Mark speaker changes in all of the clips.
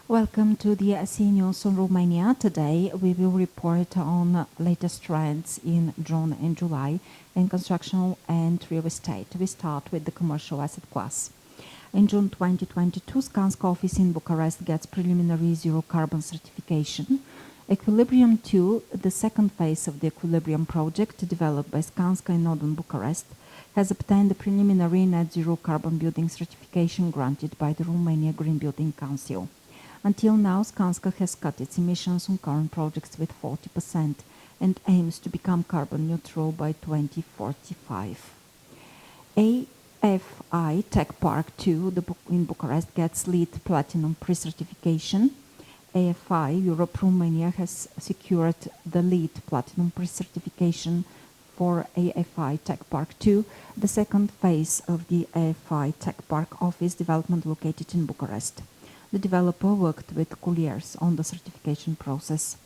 Speaker 1: Welcome to the CSEE News on Romania. Today we will report on latest trends in June and July in construction and real estate. We start with the commercial asset class. In June 2022, Skanska office in Bucharest gets preliminary zero carbon certification. Equilibrium 2, the second phase of the Equilibrium project developed by Skanska in northern Bucharest, has obtained the preliminary net zero carbon building certification granted by the Romania Green Building Council. Until now, Skanska has cut its emissions on current projects with 40% and aims to become carbon neutral by 2045. AFI Tech Park 2 in Bucharest gets LEED Platinum pre-certification. AFI Europe Romania has secured the LEED Platinum pre-certification for AFI Tech Park 2, the second phase of the AFI Tech Park office development located in Bucharest. The developer worked with Colliers on the certification process.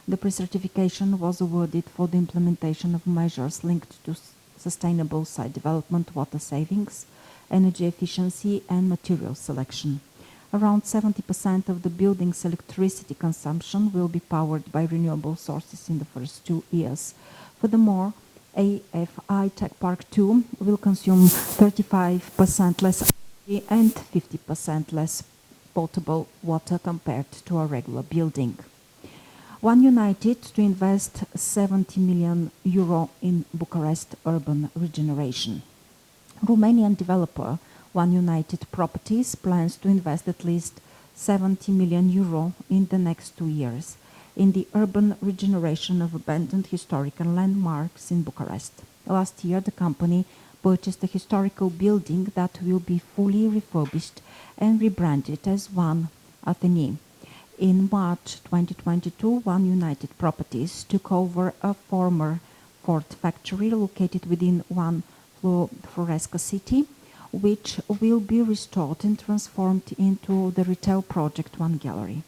Speaker 1: The pre-certification was awarded for the implementation of measures linked to sustainable site development, water savings, energy efficiency, and material selection. Around 70% of the building's electricity consumption will be powered by renewable sources in the first 2 years. Furthermore, AFI Tech Park 2 will consume 35% less energy and 50% less potable water compared to a regular building. One United to invest €70 million in Bucharest urban regeneration. Romanian developer One United Properties plans to invest at least €70 million in the next 2 years in the urban regeneration of abandoned historical landmarks in Bucharest. Last year, the company purchased a historical building that will be fully refurbished and rebranded as One Athene. In March 2022, One United Properties took over a former Ford factory located within One Floresca City, which will be restored and transformed into the retail project One Gallery.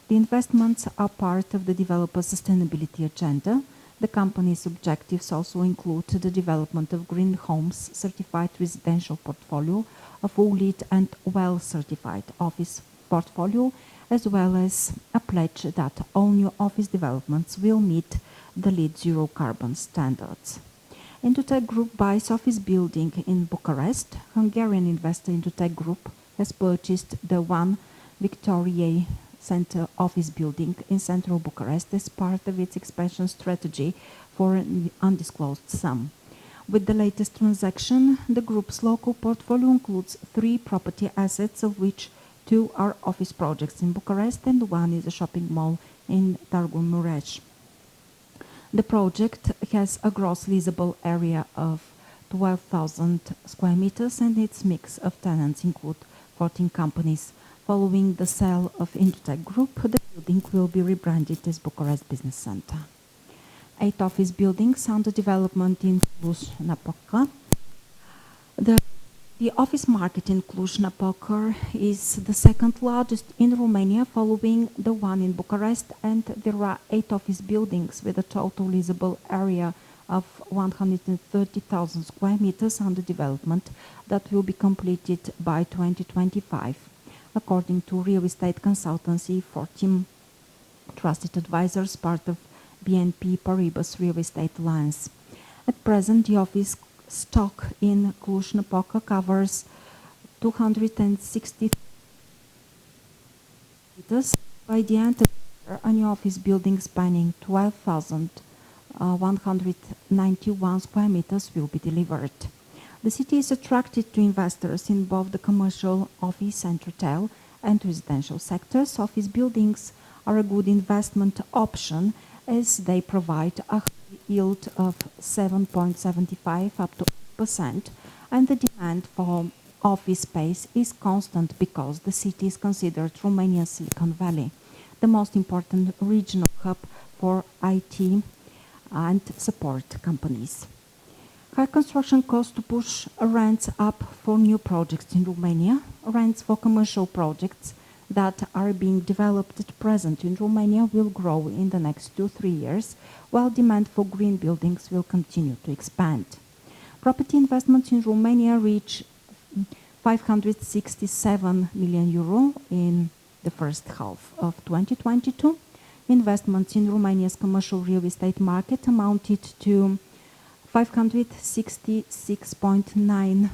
Speaker 1: The investments are part of the developer's sustainability agenda. The company's objectives also include the development of green homes, certified residential portfolio, a full LEED and well-certified office portfolio, as well as a pledge that all new office developments will meet the LEED Zero Carbon standards. Indutech Group buys office building in Bucharest. Hungarian investor Indutech Group has purchased the One Victoriei Center office building in central Bucharest as part of its expansion strategy for an undisclosed sum. With the latest transaction, the group's local portfolio includes 3 property assets, of which 2 are office projects in Bucharest and 1 is a shopping mall in Târgu Mureș. The project has a gross leasable area of 12,000 square meters and its mix of tenants include 14 companies. Following the sale of Indutech Group, the building will be rebranded as Bucharest Business Center. 8 office buildings under development in Cluj-Napoca. The office market in Cluj-Napoca is the second largest in Romania, following the one in Bucharest, and there are 8 office buildings with a total leasable area of 130,000 square meters under development that will be completed by 2025. According to real estate consultancy Fortim Trusted Advisors, part of BNP Paribas Real Estate Alliance. At present, the office stock in Cluj-Napoca covers 260 meters. By the end of the year, a new office building spanning 12,191 square meters will be delivered. The city is attracted to investors in both the commercial, office and retail and residential sectors. Office buildings are a good investment option as they provide a yield of 7.75 up to 8%, and the demand for office space is constant because the city is considered Romania's Silicon Valley, the most important regional hub for IT and support companies. High construction costs to push rents up for new projects in Romania. Rents for commercial projects that are being developed at present in Romania will grow in the next 2-3 years, while demand for green buildings will continue to expand. Property investments in Romania reach €567 million in the first half of 2022. Investments in Romania's commercial real estate market amounted to 566.9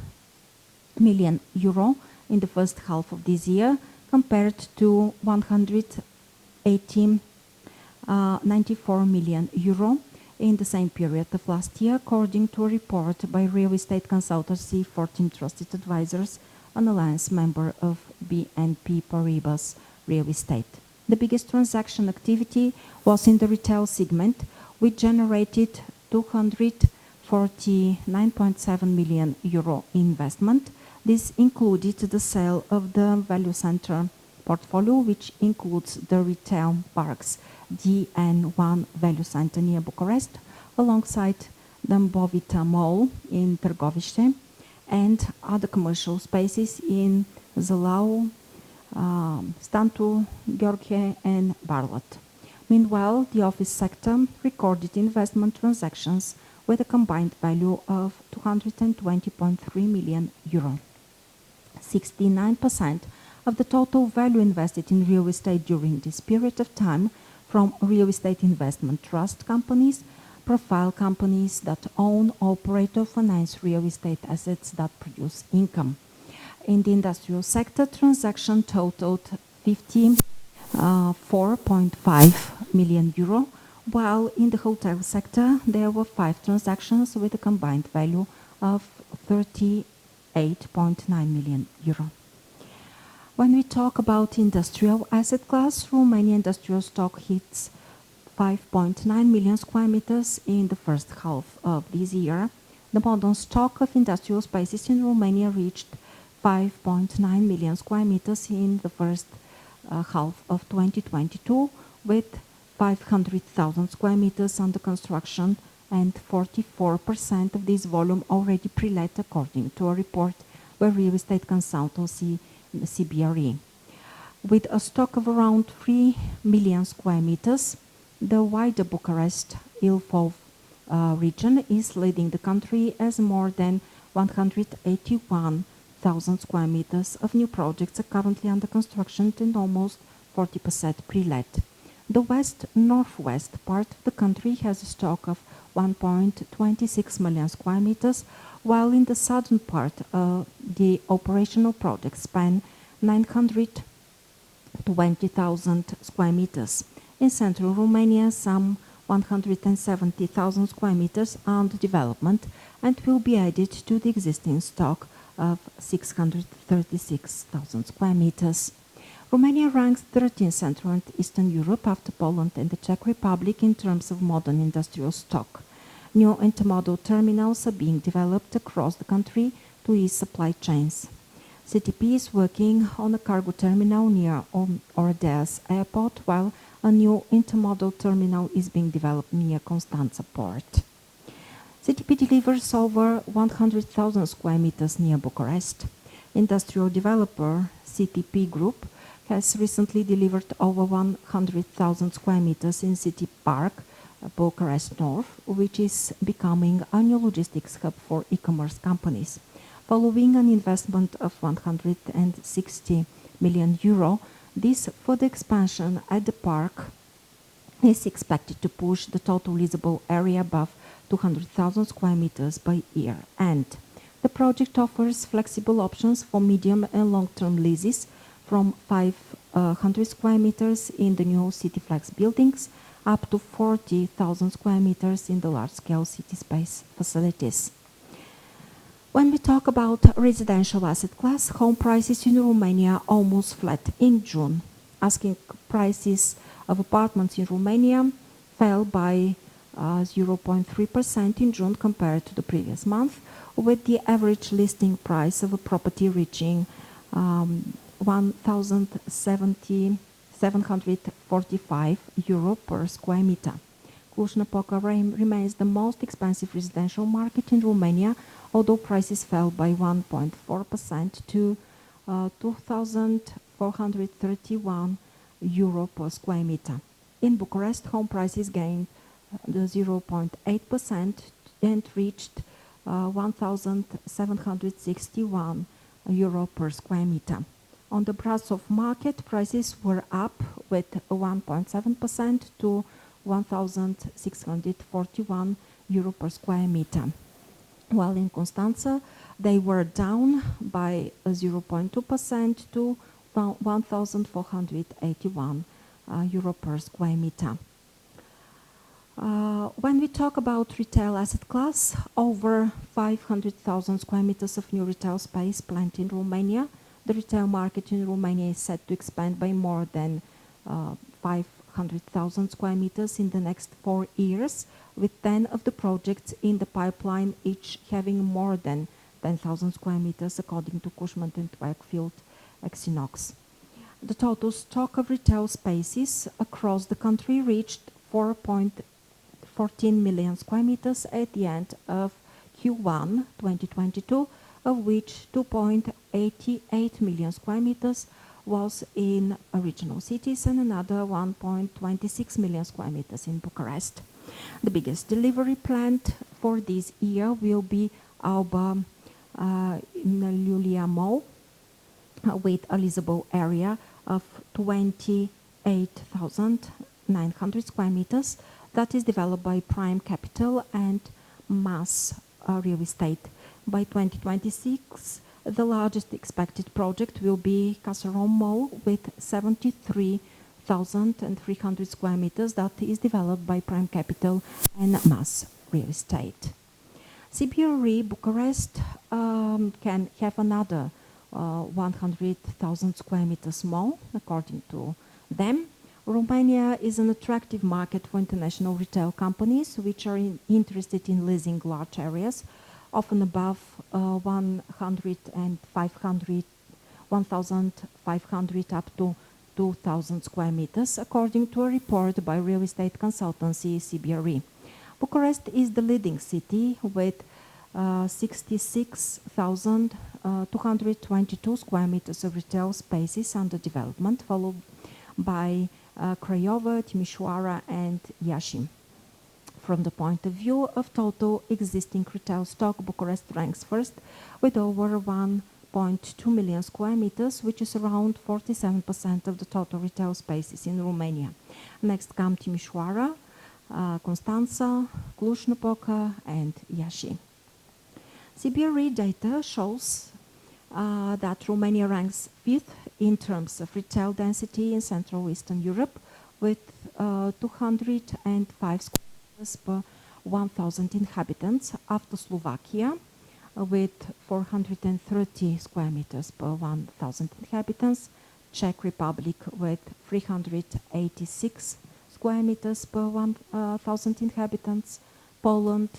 Speaker 1: million euro in the first half of this year, compared to 194 million euro in the same period of last year, according to a report by real estate consultancy 14 Trusted Advisors, an alliance member of BNP Paribas Real Estate. The biggest transaction activity was in the retail segment, which generated 249.7 million euro investment. This included the sale of the value center portfolio, which includes the retail parks DN1 Value Center near Bucharest, alongside the Mbovita Mall in Târgoviște, and other commercial spaces in Zălau, Stantul Gheorghe, and Barlat. Meanwhile, the office sector recorded investment transactions with a combined value of 220.3 million euro. 69% of the total value invested in real estate during this period of time from real estate investment trust companies, profile companies that own, operate, or finance real estate assets that produce income. In the industrial sector, transaction totaled 54.5 million euro, while in the hotel sector there were 5 transactions with a combined value of 38.9 million euro. When we talk about industrial asset class, Romania industrial stock hits 5.9 million square meters in the first half of this year. The modern stock of industrial spaces in Romania reached 5.9 million square meters in the first half of 2022, with 500,000 square meters under construction and 44% of this volume already pre-let, according to a report by real estate consultancy CBRE. With a stock of around 3 million square meters, the wider Bucharest-Ilfov region is leading the country, as more than 181,000 square meters of new projects are currently under construction and almost 40% pre-let. The west-northwest part of the country has a stock of 1.26 million square meters, while in the southern part the operational projects span 920,000 square meters. In central Romania, some 170,000 square meters are under development and will be added to the existing stock of 636,000 square meters. Romania ranks 13th in Central and Eastern Europe after Poland and the Czech Republic in terms of modern industrial stock. New intermodal terminals are being developed across the country to ease supply chains. CTP is working on a cargo terminal near Ordeas Airport, while a new intermodal terminal is being developed near Constanța Port. CTP delivers over 100,000 square meters near Bucharest. Industrial developer CTP Group has recently delivered over 100,000 square meters in City Park, Bucharest North, which is becoming a new logistics hub for e-commerce companies. Following an investment of 160 million euro, this further expansion at the park is expected to push the total leasable area above 200,000 square meters by year end. The project offers flexible options for medium and long-term leases from 500 square meters in the new CityFlex buildings up to 40,000 square meters in the large-scale city space facilities. When we talk about residential asset class, home prices in Romania almost flat in June. Asking prices of apartments in Romania fell by 0.3% in June compared to the previous month, with the average listing price of a property reaching 1,745 euro per square meter. Cluj-Napoca remains the most expensive residential market in Romania, although prices fell by 1.4% to 2,431 euro per square meter. In Bucharest, home prices gained 0.8% and reached 1,761 euro per square meter. On the Brasov market, prices were up with 1.7% to 1,641 euro per square meter. While in Constanța, they were down by 0.2% to 1,481 euro per square meter. When we talk about retail asset class, over 500,000 square meters of new retail space planned in Romania. The retail market in Romania is set to expand by more than 500,000 square meters in the next 4 years, with 10 of the projects in the pipeline, each having more than 10,000 square meters, according to Cushman & Wakefield Exinox. The total stock of retail spaces across the country reached 4.14 million square meters at the end of Q1 2022, of which 2.88 million square meters was in regional cities and another 1.26 million square meters in Bucharest. The biggest delivery planned for this year will be Alba in Iulia Mall, with a leasable area of 28,900 square meters that is developed by Prime Capital and Mass Real Estate. By 2026, the largest expected project will be Casarom Mall with 73,300 square meters that is developed by Prime Capital and Mass Real Estate. CBRE Bucharest can have another 100,000 square meters mall, according to them. Romania is an attractive market for international retail companies which are interested in leasing large areas, often above 1,500 up to 2,000 square meters, according to a report by real estate consultancy CBRE. Bucharest is the leading city with 66,222 square meters of retail spaces under development, followed by Craiova, Timișoara and Iași. From the point of view of total existing retail stock, Bucharest ranks first with over 1.2 million square meters, which is around 47% of the total retail spaces in Romania. Next come Timișoara, Constanța, Cluj-Napoca and Iași. CBRE data shows that Romania ranks fifth in terms of retail density in Central Eastern Europe, with 205 square meters per 1,000 inhabitants, after Slovakia with 430 square meters per 1,000 inhabitants, Czech Republic with 386 square meters per 1,000 inhabitants, Poland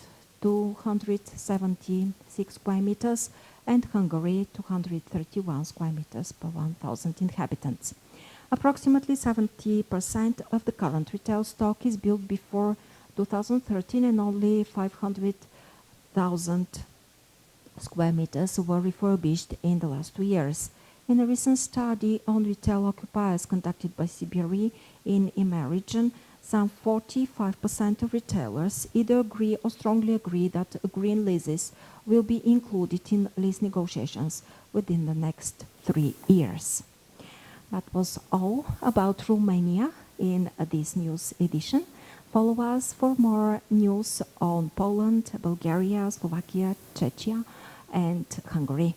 Speaker 1: 276 square meters, and Hungary 231 square meters per 1,000 inhabitants. Approximately 70% of the current retail stock is built before 2013, and only 500,000 square meters were refurbished in the last 2 years. In a recent study on retail occupiers conducted by CBRE in EMEA region, some 45% of retailers either agree or strongly agree that green leases will be included in lease negotiations within the next 3 years. That was all about Romania in this news edition. Follow us for more news on Poland, Bulgaria, Slovakia, Czechia, and Hungary.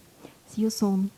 Speaker 1: See you soon.